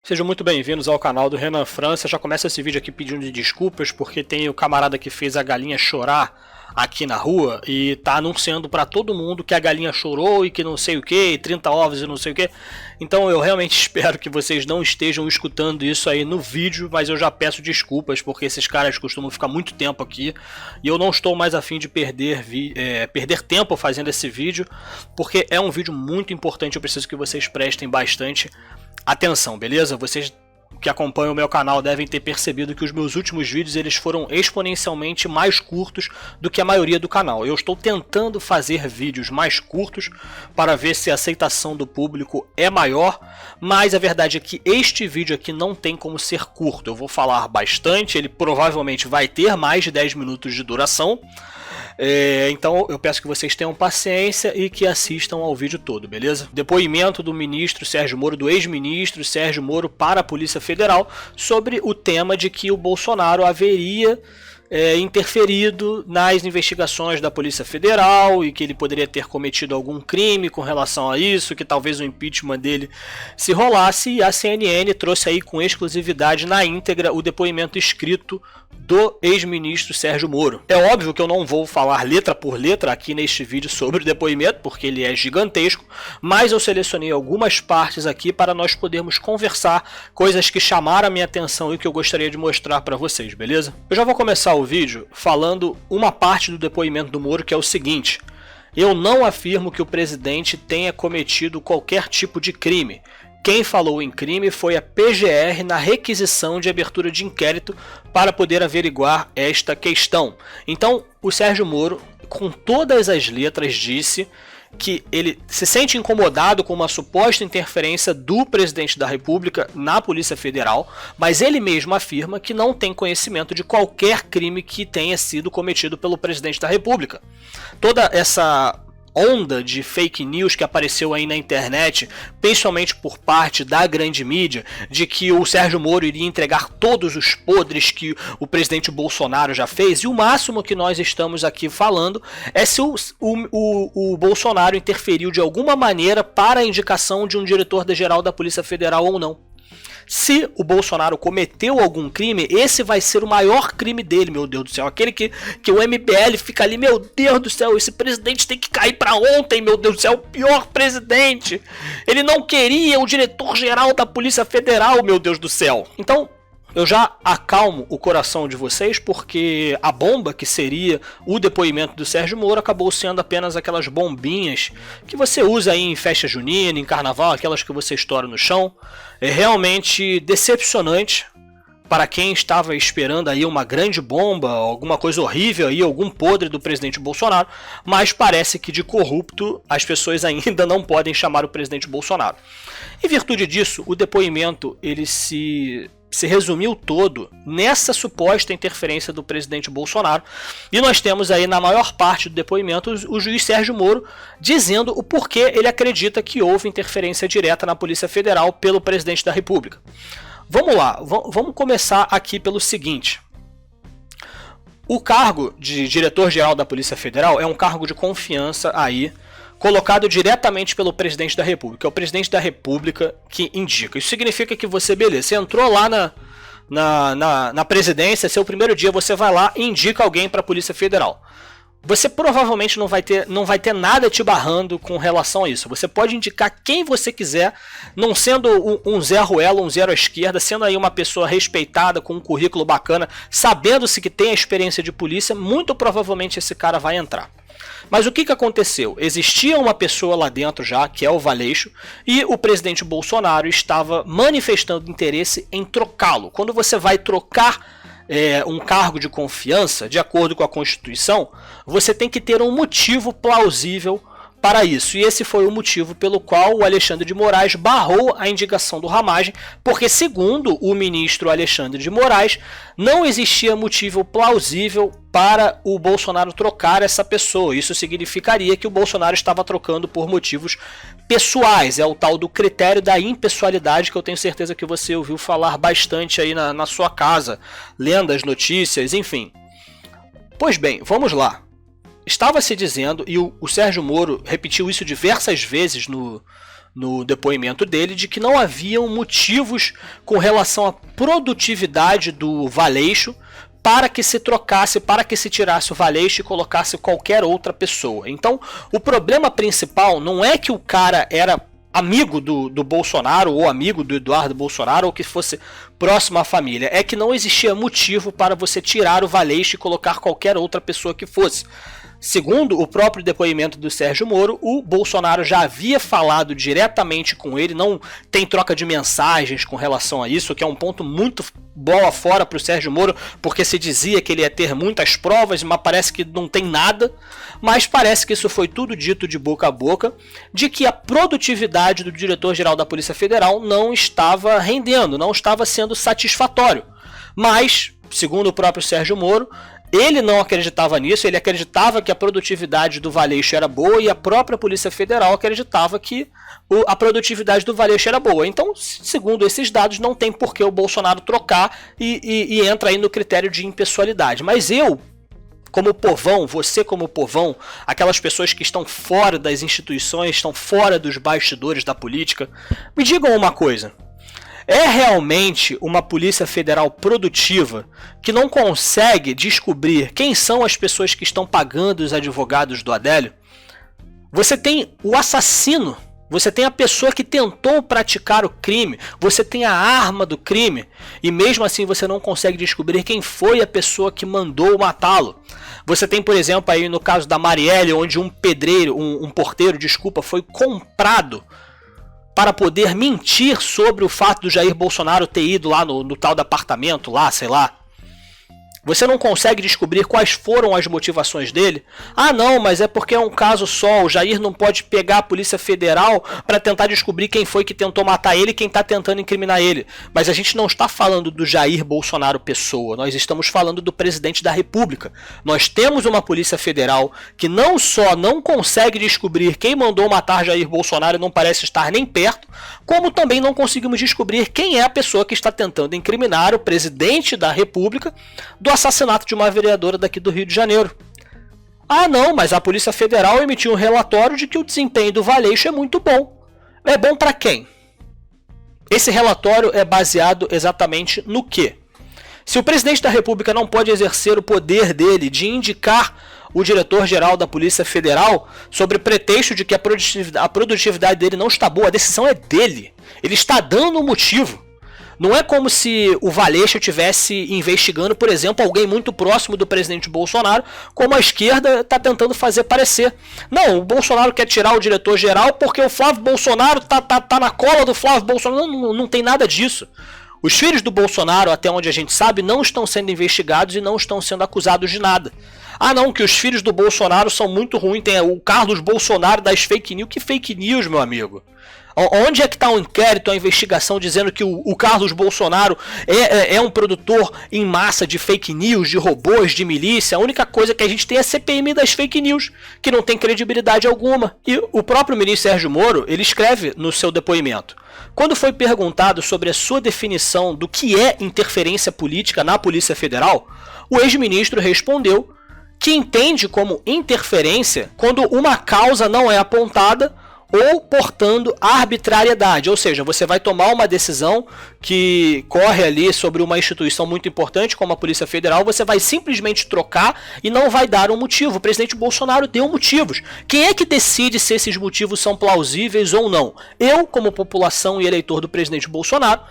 Sejam muito bem-vindos ao canal do Renan França. Já começa esse vídeo aqui pedindo desculpas porque tem o camarada que fez a galinha chorar aqui na rua e tá anunciando pra todo mundo que a galinha chorou e que não sei o que, 30 ovos e não sei o que. Então eu realmente espero que vocês não estejam escutando isso aí no vídeo, mas eu já peço desculpas porque esses caras costumam ficar muito tempo aqui e eu não estou mais a fim de perder tempo fazendo esse vídeo, porque é um vídeo muito importante. Eu preciso que vocês prestem bastante atenção, beleza? Vocês que acompanham o meu canal devem ter percebido que os meus últimos vídeos eles foram exponencialmente mais curtos do que a maioria do canal. Eu estou tentando fazer vídeos mais curtos para ver se a aceitação do público é maior, mas a verdade é que este vídeo aqui não tem como ser curto. Eu vou falar bastante, ele provavelmente vai ter mais de 10 minutos de duração. Então eu peço que vocês tenham paciência e que assistam ao vídeo todo, beleza? Depoimento do ministro Sérgio Moro, do ex-ministro Sérgio Moro para a Polícia Federal sobre o tema de que o Bolsonaro haveria interferido nas investigações da Polícia Federal e que ele poderia ter cometido algum crime com relação a isso, que talvez o impeachment dele se rolasse, e a CNN trouxe aí com exclusividade na íntegra o depoimento escrito do ex-ministro Sérgio Moro. É óbvio que eu não vou falar letra por letra aqui neste vídeo sobre o depoimento, porque ele é gigantesco, mas eu selecionei algumas partes aqui para nós podermos conversar coisas que chamaram a minha atenção e que eu gostaria de mostrar para vocês, beleza? Eu já vou começar o vídeo falando uma parte do depoimento do Moro, que é o seguinte: eu não afirmo que o presidente tenha cometido qualquer tipo de crime. Quem falou em crime foi a PGR na requisição de abertura de inquérito para poder averiguar esta questão. Então, o Sérgio Moro, com todas as letras, disse que ele se sente incomodado com uma suposta interferência do presidente da República na Polícia Federal, mas ele mesmo afirma que não tem conhecimento de qualquer crime que tenha sido cometido pelo presidente da República. Toda essa onda de fake news que apareceu aí na internet, principalmente por parte da grande mídia, de que o Sérgio Moro iria entregar todos os podres que o presidente Bolsonaro já fez, e o máximo que nós estamos aqui falando é se o Bolsonaro interferiu de alguma maneira para a indicação de um diretor-geral da Polícia Federal ou não. Se o Bolsonaro cometeu algum crime, esse vai ser o maior crime dele, meu Deus do céu. Aquele que o MBL fica ali, meu Deus do céu, esse presidente tem que cair pra ontem, meu Deus do céu, o pior presidente. Ele não queria o diretor-geral da Polícia Federal, meu Deus do céu. Então, eu já acalmo o coração de vocês, porque a bomba que seria o depoimento do Sérgio Moro acabou sendo apenas aquelas bombinhas que você usa aí em festa junina, em carnaval, aquelas que você estoura no chão. É realmente decepcionante para quem estava esperando aí uma grande bomba, alguma coisa horrível aí, algum podre do presidente Bolsonaro, mas parece que de corrupto as pessoas ainda não podem chamar o presidente Bolsonaro. Em virtude disso, o depoimento ele se resumiu todo nessa suposta interferência do presidente Bolsonaro, e nós temos aí na maior parte do depoimento o juiz Sérgio Moro dizendo o porquê ele acredita que houve interferência direta na Polícia Federal pelo presidente da República. Vamos lá, vamos começar aqui pelo seguinte: o cargo de diretor-geral da Polícia Federal é um cargo de confiança aí, colocado diretamente pelo presidente da República. É o presidente da República que indica. Isso significa que você, beleza, você entrou lá na presidência, seu primeiro dia, você vai lá e indica alguém para a Polícia Federal. Você provavelmente não vai ter nada te barrando com relação a isso. Você pode indicar quem você quiser, não sendo um Zé Ruela, um zero à esquerda, sendo aí uma pessoa respeitada, com um currículo bacana, sabendo-se que tem a experiência de polícia, muito provavelmente esse cara vai entrar. Mas o que aconteceu? Existia uma pessoa lá dentro já, que é o Valeixo, e o presidente Bolsonaro estava manifestando interesse em trocá-lo. Quando você vai trocar um cargo de confiança, de acordo com a Constituição, você tem que ter um motivo plausível para isso. E esse foi o motivo pelo qual o Alexandre de Moraes barrou a indicação do Ramagem, porque, segundo o ministro Alexandre de Moraes, não existia motivo plausível para o Bolsonaro trocar essa pessoa. Isso significaria que o Bolsonaro estava trocando por motivos pessoais. É o tal do critério da impessoalidade, que eu tenho certeza que você ouviu falar bastante aí na sua casa, lendo as notícias, enfim. Pois bem, vamos lá. Estava se dizendo, e o Sérgio Moro repetiu isso diversas vezes no depoimento dele de que não haviam motivos com relação à produtividade do Valeixo para que se trocasse, para que se tirasse o Valeixo e colocasse qualquer outra pessoa. Então, o problema principal não é que o cara era amigo do Bolsonaro ou amigo do Eduardo Bolsonaro ou que fosse próximo à família, é que não existia motivo para você tirar o Valeixo e colocar qualquer outra pessoa que fosse. Segundo o próprio depoimento do Sérgio Moro, o Bolsonaro já havia falado diretamente com ele, não tem troca de mensagens com relação a isso, que é um ponto muito bola fora para o Sérgio Moro, porque se dizia que ele ia ter muitas provas, mas parece que não tem nada, mas parece que isso foi tudo dito de boca a boca, de que a produtividade do diretor-geral da Polícia Federal não estava rendendo, não estava sendo satisfatório. Mas, segundo o próprio Sérgio Moro, ele não acreditava nisso, ele acreditava que a produtividade do Valeixo era boa e a própria Polícia Federal acreditava que a produtividade do Valeixo era boa. Então, segundo esses dados, não tem por que o Bolsonaro trocar e entra aí no critério de impessoalidade. Mas eu, como povão, você como povão, aquelas pessoas que estão fora das instituições, estão fora dos bastidores da política, me digam uma coisa. É realmente uma Polícia Federal produtiva que não consegue descobrir quem são as pessoas que estão pagando os advogados do Adélio? Você tem o assassino, você tem a pessoa que tentou praticar o crime, você tem a arma do crime e mesmo assim você não consegue descobrir quem foi a pessoa que mandou matá-lo. Você tem, por exemplo, aí no caso da Marielle, onde um porteiro, foi comprado para poder mentir sobre o fato do Jair Bolsonaro ter ido lá no tal do apartamento, lá, sei lá. Você não consegue descobrir quais foram as motivações dele? Ah não, mas é porque é um caso só, o Jair não pode pegar a Polícia Federal para tentar descobrir quem foi que tentou matar ele e quem está tentando incriminar ele. Mas a gente não está falando do Jair Bolsonaro pessoa, nós estamos falando do presidente da República. Nós temos uma Polícia Federal que não só não consegue descobrir quem mandou matar Jair Bolsonaro e não parece estar nem perto, como também não conseguimos descobrir quem é a pessoa que está tentando incriminar o presidente da República do assassinato de uma vereadora daqui do Rio de Janeiro. Ah não, mas a Polícia Federal emitiu um relatório de que o desempenho do Valeixo é muito bom. É bom para quem? Esse relatório é baseado exatamente no quê? Se o presidente da República não pode exercer o poder dele de indicar o diretor-geral da Polícia Federal sobre pretexto de que a produtividade dele não está boa, a decisão é dele. Ele está dando um motivo. Não é como se o Valeixo estivesse investigando, por exemplo, alguém muito próximo do presidente Bolsonaro, como a esquerda está tentando fazer parecer. Não, o Bolsonaro quer tirar o diretor-geral porque o Flávio Bolsonaro tá na cola do Flávio Bolsonaro. Não tem nada disso. Os filhos do Bolsonaro, até onde a gente sabe, não estão sendo investigados e não estão sendo acusados de nada. Ah não, que os filhos do Bolsonaro são muito ruins, tem o Carlos Bolsonaro das fake news. Que fake news, meu amigo? Onde é que está o inquérito, a investigação dizendo que o Carlos Bolsonaro é um produtor em massa de fake news, de robôs, de milícia? A única coisa que a gente tem é a CPMI das fake news, que não tem credibilidade alguma. E o próprio ministro Sérgio Moro, ele escreve no seu depoimento: quando foi perguntado sobre a sua definição do que é interferência política na Polícia Federal, o ex-ministro respondeu que entende como interferência quando uma causa não é apontada ou portando arbitrariedade, ou seja, você vai tomar uma decisão que corre ali sobre uma instituição muito importante como a Polícia Federal, você vai simplesmente trocar e não vai dar um motivo. O presidente Bolsonaro deu motivos. Quem é que decide se esses motivos são plausíveis ou não? Eu, como população e eleitor do presidente Bolsonaro,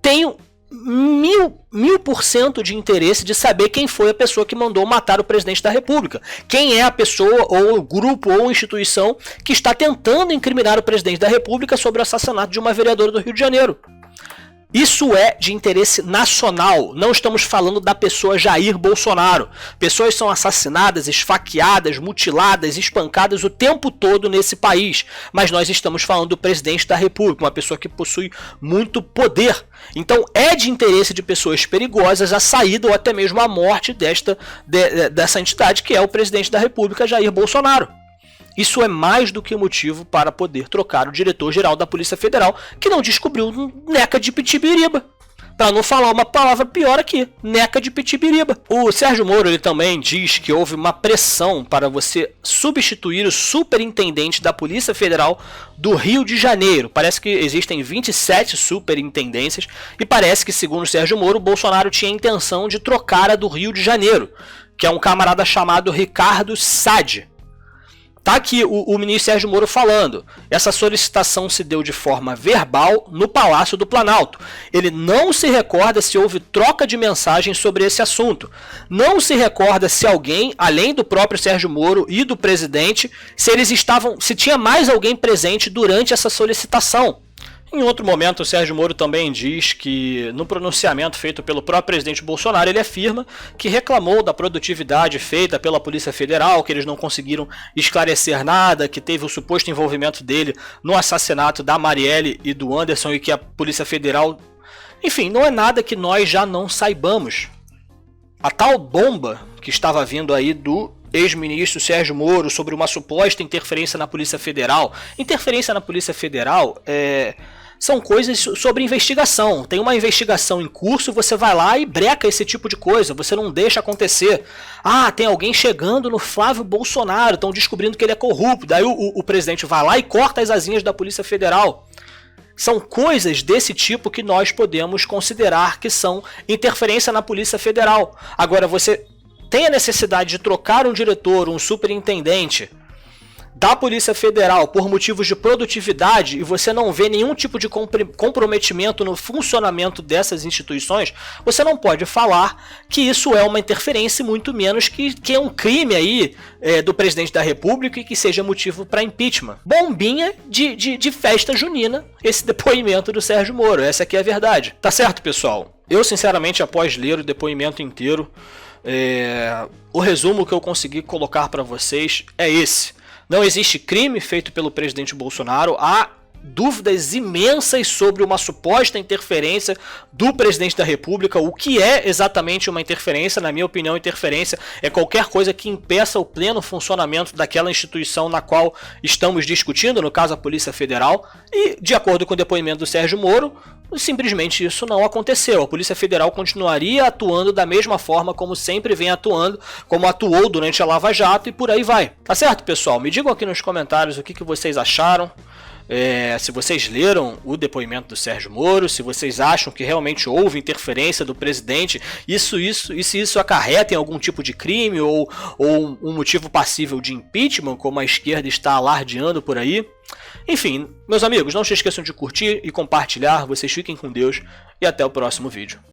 tenho 1000% de interesse de saber quem foi a pessoa que mandou matar o presidente da República. Quem é a pessoa, ou o grupo, ou instituição que está tentando incriminar o presidente da República sobre o assassinato de uma vereadora do Rio de Janeiro. Isso é de interesse nacional, não estamos falando da pessoa Jair Bolsonaro. Pessoas são assassinadas, esfaqueadas, mutiladas, espancadas o tempo todo nesse país. Mas nós estamos falando do presidente da República, uma pessoa que possui muito poder. Então é de interesse de pessoas perigosas a saída ou até mesmo a morte dessa entidade que é o presidente da República, Jair Bolsonaro. Isso é mais do que motivo para poder trocar o diretor-geral da Polícia Federal, que não descobriu neca de pitibiriba. Para não falar uma palavra pior aqui, neca de pitibiriba. O Sérgio Moro ele também diz que houve uma pressão para você substituir o superintendente da Polícia Federal do Rio de Janeiro. Parece que existem 27 superintendências e parece que, segundo o Sérgio Moro, o Bolsonaro tinha a intenção de trocar a do Rio de Janeiro, que é um camarada chamado Ricardo Sade. Tá aqui o ministro Sérgio Moro falando. Essa solicitação se deu de forma verbal no Palácio do Planalto. Ele não se recorda se houve troca de mensagens sobre esse assunto. Não se recorda se alguém, além do próprio Sérgio Moro e do presidente, se tinha mais alguém presente durante essa solicitação. Em outro momento, o Sérgio Moro também diz que, no pronunciamento feito pelo próprio presidente Bolsonaro, ele afirma que reclamou da produtividade feita pela Polícia Federal, que eles não conseguiram esclarecer nada, que teve o suposto envolvimento dele no assassinato da Marielle e do Anderson e que a Polícia Federal... Enfim, não é nada que nós já não saibamos. A tal bomba que estava vindo aí do ex-ministro Sérgio Moro sobre uma suposta interferência na Polícia Federal. Interferência na Polícia Federal são coisas sobre investigação. Tem uma investigação em curso, você vai lá e breca esse tipo de coisa, você não deixa acontecer. Ah, tem alguém chegando no Flávio Bolsonaro, estão descobrindo que ele é corrupto, daí o presidente vai lá e corta as asinhas da Polícia Federal. São coisas desse tipo que nós podemos considerar que são interferência na Polícia Federal. Agora, você tem a necessidade de trocar um diretor, um superintendente da Polícia Federal por motivos de produtividade e você não vê nenhum tipo de comprometimento no funcionamento dessas instituições, você não pode falar que isso é uma interferência, muito menos que é um crime aí do presidente da República e que seja motivo para impeachment. Bombinha de festa junina esse depoimento do Sérgio Moro, essa aqui é a verdade. Tá certo, pessoal? Eu, sinceramente, após ler o depoimento inteiro, o resumo que eu consegui colocar para vocês é esse. Não existe crime feito pelo presidente Bolsonaro. Há dúvidas imensas sobre uma suposta interferência do presidente da República. O que é exatamente uma interferência? Na minha opinião, interferência é qualquer coisa que impeça o pleno funcionamento daquela instituição na qual estamos discutindo, no caso a Polícia Federal. E, de acordo com o depoimento do Sérgio Moro, simplesmente isso não aconteceu. A Polícia Federal continuaria atuando da mesma forma como sempre vem atuando, como atuou durante a Lava Jato e por aí vai. Tá certo, pessoal? Me digam aqui nos comentários o que vocês acharam. Se vocês leram o depoimento do Sérgio Moro, se vocês acham que realmente houve interferência do presidente, e se isso acarreta em algum tipo de crime ou um motivo passível de impeachment, como a esquerda está alardeando por aí. Enfim, meus amigos, não se esqueçam de curtir e compartilhar, vocês fiquem com Deus e até o próximo vídeo.